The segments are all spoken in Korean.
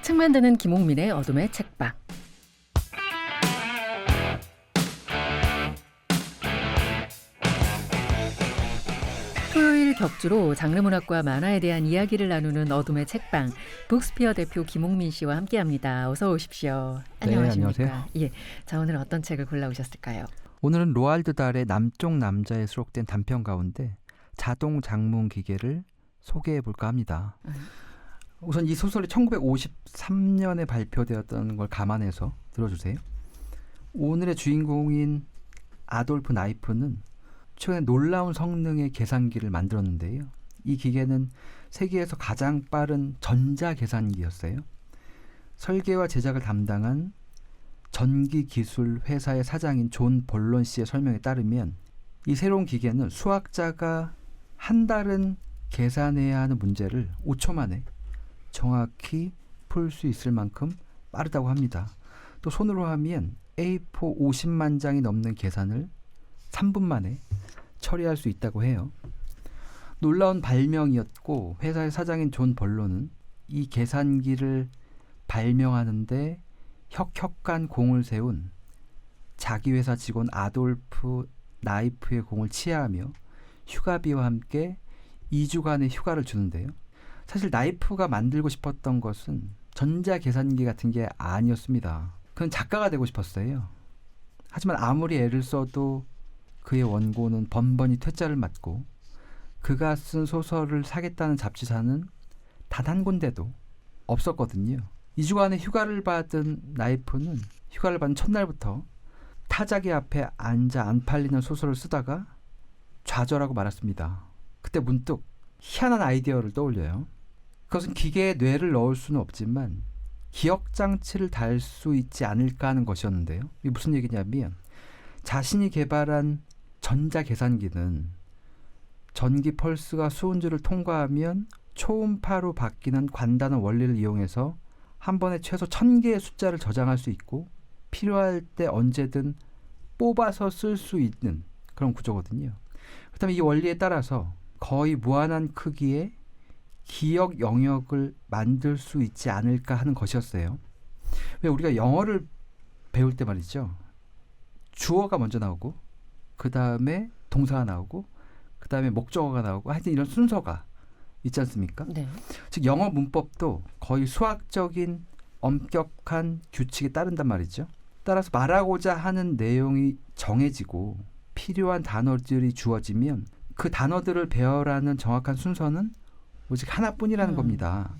책 만드는 김옥민의 어둠의 책방. 토요일 격주로 장르문학과 만화에 대한 이야기를 나누는 어둠의 책방, 북스피어 대표 김옥민 씨와 함께합니다. 어서 오십시오. 안녕하십니까? 네, 안녕하세요. 예, 자 오늘 어떤 책을 골라오셨을까요? 오늘은 로알드 달의 남쪽 남자에 수록된 단편 가운데 자동 장문 기계를 소개해 볼까 합니다. 우선 이 소설이 1953년에 발표되었던 걸 감안해서 들어주세요. 오늘의 주인공인 아돌프 나이프는 최근에 놀라운 성능의 계산기를 만들었는데요. 이 기계는 세계에서 가장 빠른 전자계산기였어요. 설계와 제작을 담당한 전기기술 회사의 사장인 존 볼런 씨의 설명에 따르면 이 새로운 기계는 수학자가 한 달은 계산해야 하는 문제를 5초 만에 정확히 풀 수 있을 만큼 빠르다고 합니다. 또 손으로 하면 A4 50만 장이 넘는 계산을 3분 만에 처리할 수 있다고 해요. 놀라운 발명이었고 회사의 사장인 존 벌론은 이 계산기를 발명하는데 혁혁한 공을 세운 자기 회사 직원 아돌프 나이프의 공을 치하하며 휴가비와 함께 2주간의 휴가를 주는데요. 사실 나이프가 만들고 싶었던 것은 전자계산기 같은 게 아니었습니다. 그는 작가가 되고 싶었어요. 하지만 아무리 애를 써도 그의 원고는 번번이 퇴짜를 맞고 그가 쓴 소설을 사겠다는 잡지사는 단 한 군데도 없었거든요. 2주간의 휴가를 받은 나이프는 휴가를 받은 첫날부터 타자기 앞에 앉아 안 팔리는 소설을 쓰다가 좌절하고 말았습니다. 그때 문득 희한한 아이디어를 떠올려요. 그것은 기계에 뇌를 넣을 수는 없지만 기억장치를 달 수 있지 않을까 하는 것이었는데요. 이게 무슨 얘기냐면 자신이 개발한 전자계산기는 전기 펄스가 수은주를 통과하면 초음파로 바뀌는 간단한 원리를 이용해서 한 번에 최소 1000개의 숫자를 저장할 수 있고 필요할 때 언제든 뽑아서 쓸 수 있는 그런 구조거든요. 그렇다면 이 원리에 따라서 거의 무한한 크기의 기억 영역을 만들 수 있지 않을까 하는 것이었어요. 왜 우리가 영어를 배울 때 말이죠. 주어가 먼저 나오고 그 다음에 동사가 나오고 그 다음에 목적어가 나오고 하여튼 이런 순서가 있지 않습니까? 네. 즉 영어 문법도 거의 수학적인 엄격한 규칙에 따른단 말이죠. 따라서 말하고자 하는 내용이 정해지고 필요한 단어들이 주어지면 그 단어들을 배열하는 정확한 순서는 오직 하나뿐이라는 겁니다.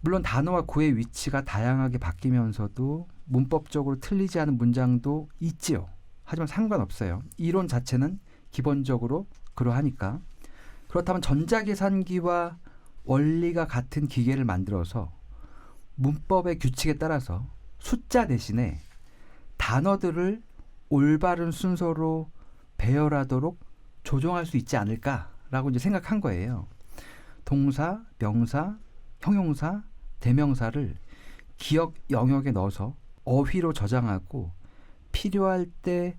물론 단어와 구의 위치가 다양하게 바뀌면서도 문법적으로 틀리지 않은 문장도 있지요. 하지만 상관없어요. 이론 자체는 기본적으로 그러하니까. 그렇다면 전자계산기와 원리가 같은 기계를 만들어서 문법의 규칙에 따라서 숫자 대신에 단어들을 올바른 순서로 배열하도록 조정할 수 있지 않을까라고 이제 생각한 거예요. 동사, 명사, 형용사, 대명사를 기억 영역에 넣어서 어휘로 저장하고 필요할 때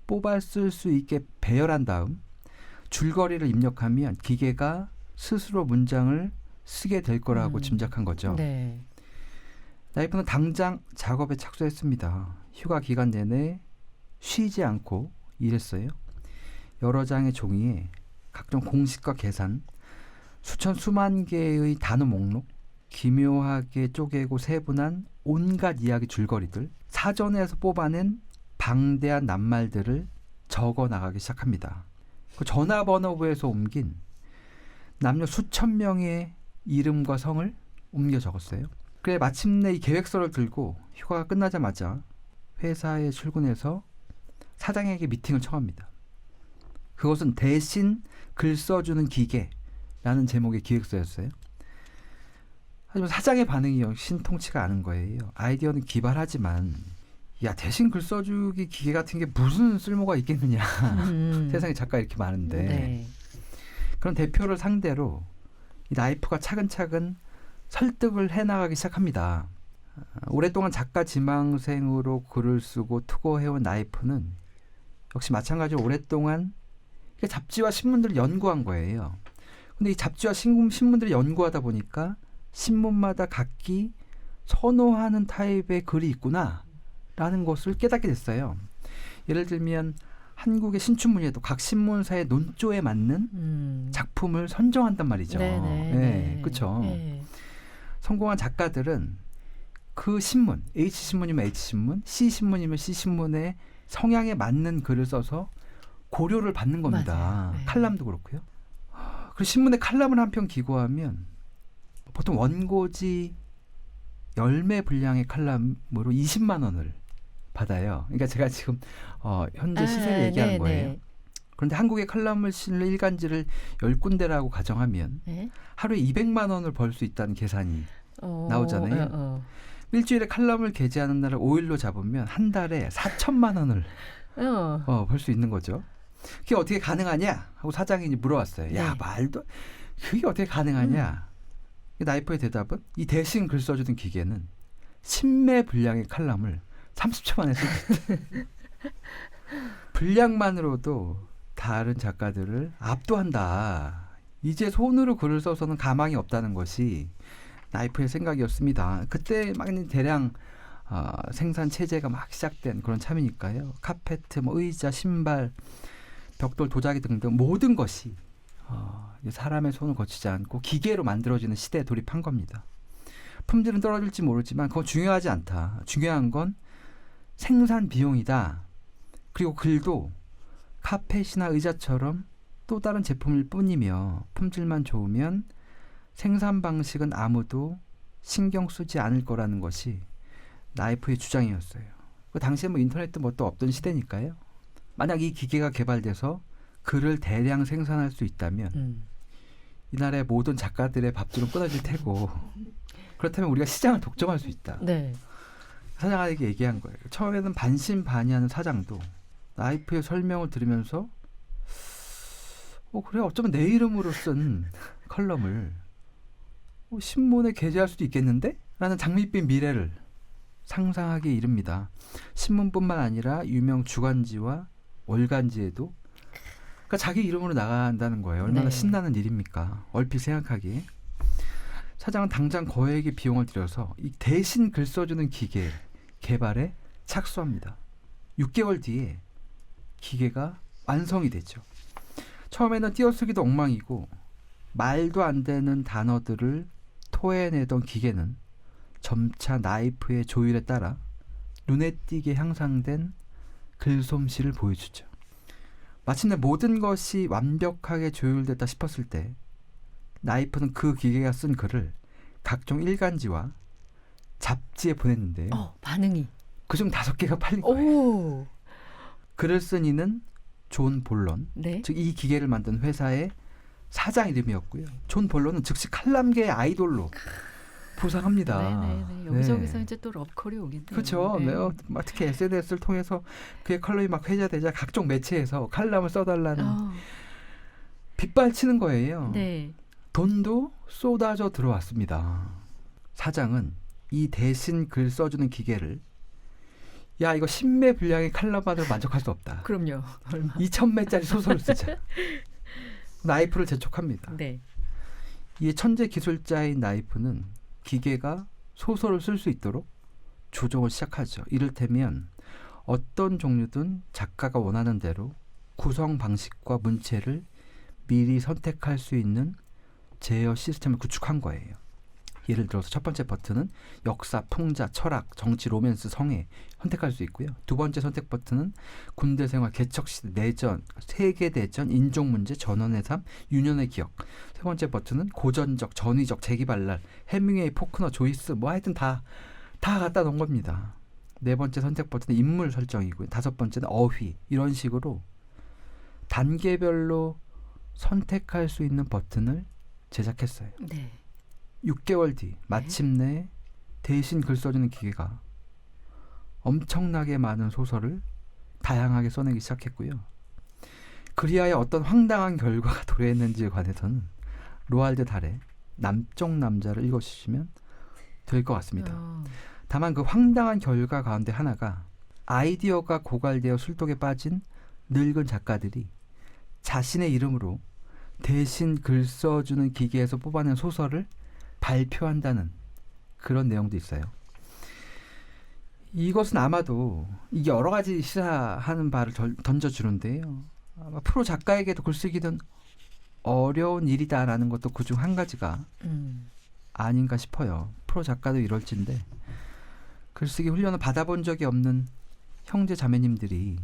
뽑아 쓸 수 있게 배열한 다음 줄거리를 입력하면 기계가 스스로 문장을 쓰게 될 거라고 짐작한 거죠. 네. 나이프는 당장 작업에 착수했습니다. 휴가 기간 내내 쉬지 않고 일했어요. 여러 장의 종이에 각종 공식과 계산, 수만 개의 단어 목록, 기묘하게 쪼개고 세분한 온갖 이야기 줄거리들, 사전에서 뽑아낸 방대한 낱말들을 적어 나가기 시작합니다. 그 전화번호부에서 옮긴 남녀 수천 명의 이름과 성을 옮겨 적었어요. 그래 마침내 이 계획서를 들고 휴가가 끝나자마자 회사에 출근해서 사장에게 미팅을 청합니다. 그것은 대신 글 써주는 기계라는 제목의 기획서였어요. 하지만 사장의 반응이 신통치가 않은 거예요. 아이디어는 기발하지만 야 대신 글 써주기 기계 같은 게 무슨 쓸모가 있겠느냐. 세상에 작가 이렇게 많은데. 네. 그런 대표를 상대로 이 나이프가 차근차근 설득을 해나가기 시작합니다. 오랫동안 작가 지망생으로 글을 쓰고 투고해온 나이프는 역시 마찬가지로 오랫동안 잡지와 신문들을 연구한 거예요. 근데 이 잡지와 신문들을 연구하다 보니까 신문마다 각기 선호하는 타입의 글이 있구나라는 것을 깨닫게 됐어요. 예를 들면 한국의 신춘문예도 각 신문사의 논조에 맞는 작품을 선정한단 말이죠. 네, 그렇죠. 성공한 작가들은 그 신문, H신문이면 H신문, C신문이면 C신문의 성향에 맞는 글을 써서 고려를 받는 겁니다. 네. 칼럼도 그렇고요. 그리고 신문에 칼럼을 한 편 기고하면 보통 원고지 10매 분량의 칼럼으로 20만 원을 받아요. 그러니까 제가 지금 현재 시세를 얘기하는 거예요. 그런데 한국의 칼럼을 실는 일간지를 10군데라고 가정하면 하루에 200만 원을 벌 수 있다는 계산이 나오잖아요. 일주일에 칼럼을 게재하는 날을 5일로 잡으면 한 달에 4천만 원을 벌 수 있는 거죠. 그게 어떻게 가능하냐 하고 사장이 물어왔어요. 야, 말도 그게 어떻게 가능하냐. 나이프의 대답은 이 대신 글 써주는 기계는 10매 분량의 칼럼을 30초 만에 쓰고 분량만으로도 다른 작가들을 압도한다. 이제 손으로 글을 써서는 가망이 없다는 것이 나이프의 생각이었습니다. 그때 막 대량 생산 체제가 막 시작된 그런 참이니까요. 카페트, 뭐 의자, 신발, 벽돌, 도자기 등등 모든 것이 사람의 손을 거치지 않고 기계로 만들어지는 시대에 돌입한 겁니다. 품질은 떨어질지 모르지만 그건 중요하지 않다. 중요한 건 생산 비용이다. 그리고 글도 카펫이나 의자처럼 또 다른 제품일 뿐이며 품질만 좋으면 생산 방식은 아무도 신경 쓰지 않을 거라는 것이 나이프의 주장이었어요. 그 당시에 뭐 인터넷도 뭐 또 없던 시대니까요. 만약 이 기계가 개발돼서 글을 대량 생산할 수 있다면 이 나라의 모든 작가들의 밥줄은 끊어질 테고 그렇다면 우리가 시장을 독점할 수 있다. 사장에게 얘기한 거예요. 처음에는 반신반의하는 사장도 나이프의 설명을 들으면서 그래 어쩌면 내 이름으로 쓴 컬럼을 신문에 게재할 수도 있겠는데? 라는 장밋빛 미래를 상상하기에 이릅니다. 신문뿐만 아니라 유명 주간지와 월간지에도 그러니까 자기 이름으로 나간다는 거예요. 얼마나 신나는 일입니까? 얼핏 생각하기에. 사장은 당장 거액의 비용을 들여서 이 대신 글 써주는 기계 개발에 착수합니다. 6개월 뒤에 기계가 완성이 되죠. 처음에는 띄어쓰기도 엉망이고 말도 안 되는 단어들을 토해내던 기계는 점차 나이프의 조율에 따라 눈에 띄게 향상된 글솜씨를 보여주죠. 마침내 모든 것이 완벽하게 조율됐다 싶었을 때 나이프는 그 기계가 쓴 글을 각종 일간지와 잡지에 보냈는데요. 반응이. 그중 5개가 팔린 거예요. 글을 쓴 이는 존 볼런, 즉 이 기계를 만든 회사의 사장 이름이었고요. 존 볼런은 즉시 칼럼계의 아이돌로 부상합니다. 여기저기서 이제 또 러브콜이 오겠네요. 그렇죠. 특히 SNS를 통해서 그의 컬럼이 막 회자되자 각종 매체에서 칼럼을 써달라는 빗발치는 거예요. 돈도 쏟아져 들어왔습니다. 사장은 이 대신 글 써주는 기계를 야 이거 10매 분량의 칼럼만으로 만족할 수 없다. 그럼요. 얼마? 2000매짜리 소설을 쓰자. 나이프를 재촉합니다. 이 천재 기술자인 나이프는 기계가 소설을 쓸 수 있도록 조정을 시작하죠. 이를테면 어떤 종류든 작가가 원하는 대로 구성 방식과 문체를 미리 선택할 수 있는 제어 시스템을 구축한 거예요. 예를 들어서 첫 번째 버튼은 역사, 풍자, 철학, 정치, 로맨스, 성애 선택할 수 있고요. 두 번째 선택 버튼은 군대 생활, 개척시대, 내전, 세계대전, 인종문제, 전원의 삶, 유년의 기억. 세 번째 버튼은 고전적, 전위적, 재기발랄, 해밍웨이, 포크너, 조이스 뭐 하여튼 다 갖다 놓은 겁니다. 네 번째 선택 버튼은 인물 설정이고요. 다섯 번째는 어휘. 이런 식으로 단계별로 선택할 수 있는 버튼을 제작했어요. 6개월 뒤 마침내 대신 글 써주는 기계가 엄청나게 많은 소설을 다양하게 써내기 시작했고요. 그리하여 어떤 황당한 결과가 도래했는지에 관해서는 로알드 달의 남쪽 남자를 읽어주시면 될 것 같습니다. 다만 그 황당한 결과 가운데 하나가 아이디어가 고갈되어 술독에 빠진 늙은 작가들이 자신의 이름으로 대신 글 써주는 기계에서 뽑아낸 소설을 발표한다는 그런 내용도 있어요. 이것은 아마도 이게 여러 가지 시사하는 바를 던져주는데요. 아마 프로 작가에게도 글쓰기는 어려운 일이다라는 것도 그중 한 가지가 아닌가 싶어요. 프로 작가도 이럴진데 글쓰기 훈련을 받아본 적이 없는 형제 자매님들이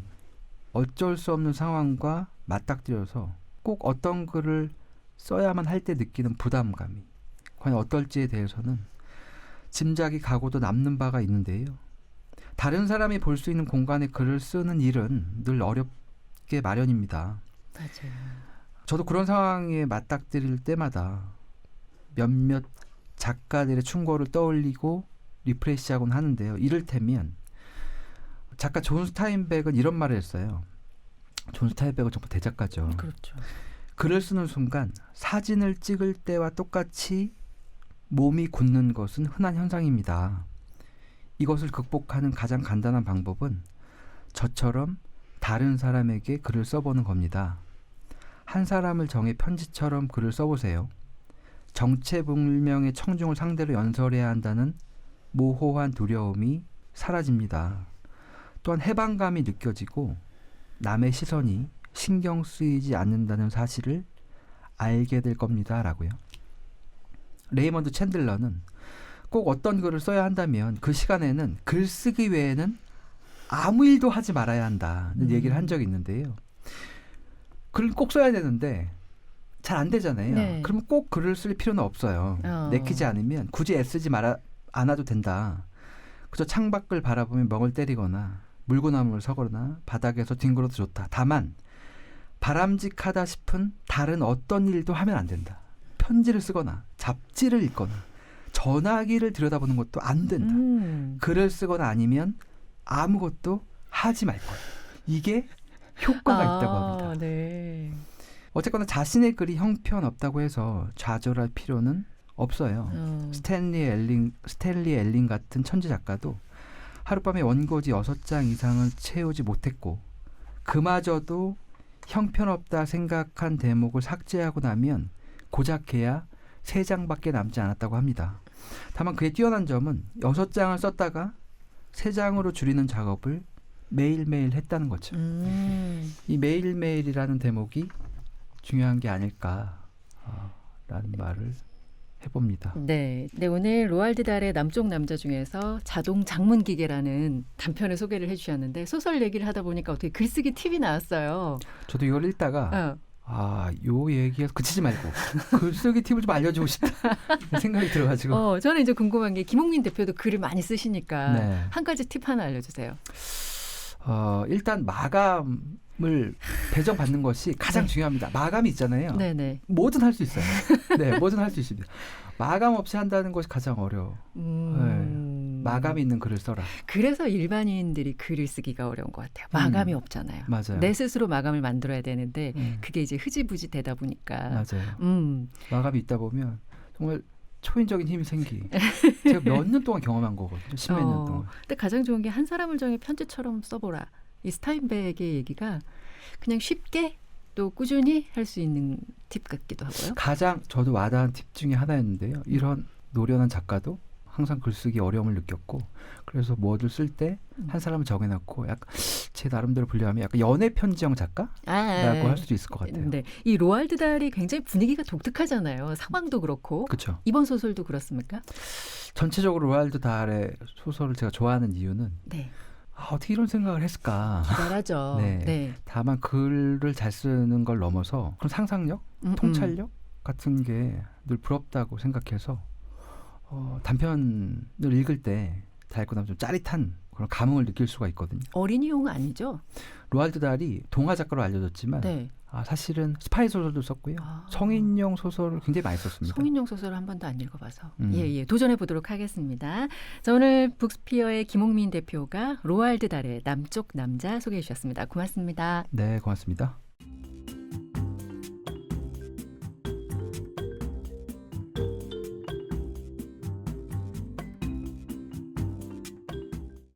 어쩔 수 없는 상황과 맞닥뜨려서 꼭 어떤 글을 써야만 할 때 느끼는 부담감이 과연 어떨지에 대해서는 짐작이 가고도 남는 바가 있는데요. 다른 사람이 볼 수 있는 공간에 글을 쓰는 일은 늘 어렵게 마련입니다. 맞아요. 저도 그런 상황에 맞닥뜨릴 때마다 몇몇 작가들의 충고를 떠올리고 리프레시하곤 하는데요. 이를테면 작가 존 스타인백은 이런 말을 했어요. 존 스타인백은 정말 대작가죠. 그렇죠. 글을 쓰는 순간 사진을 찍을 때와 똑같이 몸이 굳는 것은 흔한 현상입니다. 이것을 극복하는 가장 간단한 방법은 저처럼 다른 사람에게 글을 써보는 겁니다. 한 사람을 정해 편지처럼 글을 써보세요. 정체불명의 청중을 상대로 연설해야 한다는 모호한 두려움이 사라집니다. 또한 해방감이 느껴지고 남의 시선이 신경 쓰이지 않는다는 사실을 알게 될 겁니다. 라고요. 레이먼드 챈들러는 꼭 어떤 글을 써야 한다면 그 시간에는 글쓰기 외에는 아무 일도 하지 말아야 한다는 얘기를 한 적이 있는데요. 글을 꼭 써야 되는데 잘 안 되잖아요. 네. 그러면 꼭 글을 쓸 필요는 없어요. 내키지 않으면 굳이 애쓰지 않아도 된다. 그저 창밖을 바라보며 멍을 때리거나 물구나무를 서거나 바닥에서 뒹굴어도 좋다. 다만 바람직하다 싶은 다른 어떤 일도 하면 안 된다. 편지를 쓰거나 잡지를 읽거나 전화기를 들여다보는 것도 안 된다. 글을 쓰거나 아니면 아무것도 하지 말 거야. 이게 효과가 있다고 합니다. 네. 어쨌거나 자신의 글이 형편없다고 해서 좌절할 필요는 없어요. 스탠리 엘링 같은 천재 작가도 하룻밤에 원고지 6장 이상을 채우지 못했고 그마저도 형편없다 생각한 대목을 삭제하고 나면 고작해야 3장밖에 남지 않았다고 합니다. 다만 그의 뛰어난 점은 6장을 썼다가 3장으로 줄이는 작업을 매일매일 했다는 거죠. 이 매일매일이라는 대목이 중요한 게 아닐까라는 말을 해봅니다. 네, 오늘 로알드 달의 남쪽 남자 중에서 자동 장문 기계라는 단편을 소개를 해주셨는데 소설 얘기를 하다 보니까 어떻게 글쓰기 팁이 나왔어요. 저도 이걸 읽다가 요 얘기에서 그치지 말고 글쓰기 팁을 좀 알려주고 싶다 생각이 들어가지고. 저는 이제 궁금한 게 김홍민 대표도 글을 많이 쓰시니까 네. 한 가지 팁 하나 알려주세요. 일단 마감을 배정받는 것이 가장 중요합니다. 마감이 있잖아요. 네네. 뭐든 할 수 있어요. 네, 뭐든 할 수 있습니다. 마감 없이 한다는 것이 가장 어려워. 네. 마감이 있는 글을 써라. 그래서 일반인들이 글을 쓰기가 어려운 것 같아요. 마감이 없잖아요. 맞아요. 내 스스로 마감을 만들어야 되는데 그게 이제 흐지부지 되다 보니까. 맞아요. 마감이 있다 보면 정말 초인적인 힘이 생기. 제가 몇 년 동안 경험한 거거든요. 10몇 년 동안. 근데 가장 좋은 게 한 사람을 정해 편지처럼 써보라. 이 스타인백의 얘기가 그냥 쉽게 또 꾸준히 할 수 있는 팁 같기도 하고요. 가장 저도 와닿은 팁 중에 하나였는데요. 이런 노련한 작가도 항상 글쓰기 어려움을 느꼈고 그래서 뭐를 쓸 때 한 사람을 정해놓고 약간 제 나름대로 분류하면 약간 연애 편지형 작가라고 할 수도 있을 것 같아요. 네, 이 로알드 달이 굉장히 분위기가 독특하잖아요. 상황도 그렇고. 그렇죠. 이번 소설도 그렇습니까? 전체적으로 로알드 달의 소설을 제가 좋아하는 이유는 네. 어떻게 이런 생각을 했을까. 기발하죠. 네. 다만 글을 잘 쓰는 걸 넘어서 그런 상상력, 통찰력 같은 게 늘 부럽다고 생각해서 단편을 읽을 때 다 읽고 나면 좀 짜릿한 그런 감흥을 느낄 수가 있거든요. 어린이용 아니죠? 로알드 달이 동화 작가로 알려졌지만 네. 사실은 스파이 소설도 썼고요. 성인용 소설을 굉장히 많이 썼습니다. 성인용 소설을 한 번도 안 읽어봐서 도전해 보도록 하겠습니다. 자, 오늘 북스피어의 김홍민 대표가 로알드 달의 남쪽 남자 소개해 주셨습니다. 고맙습니다. 네, 고맙습니다.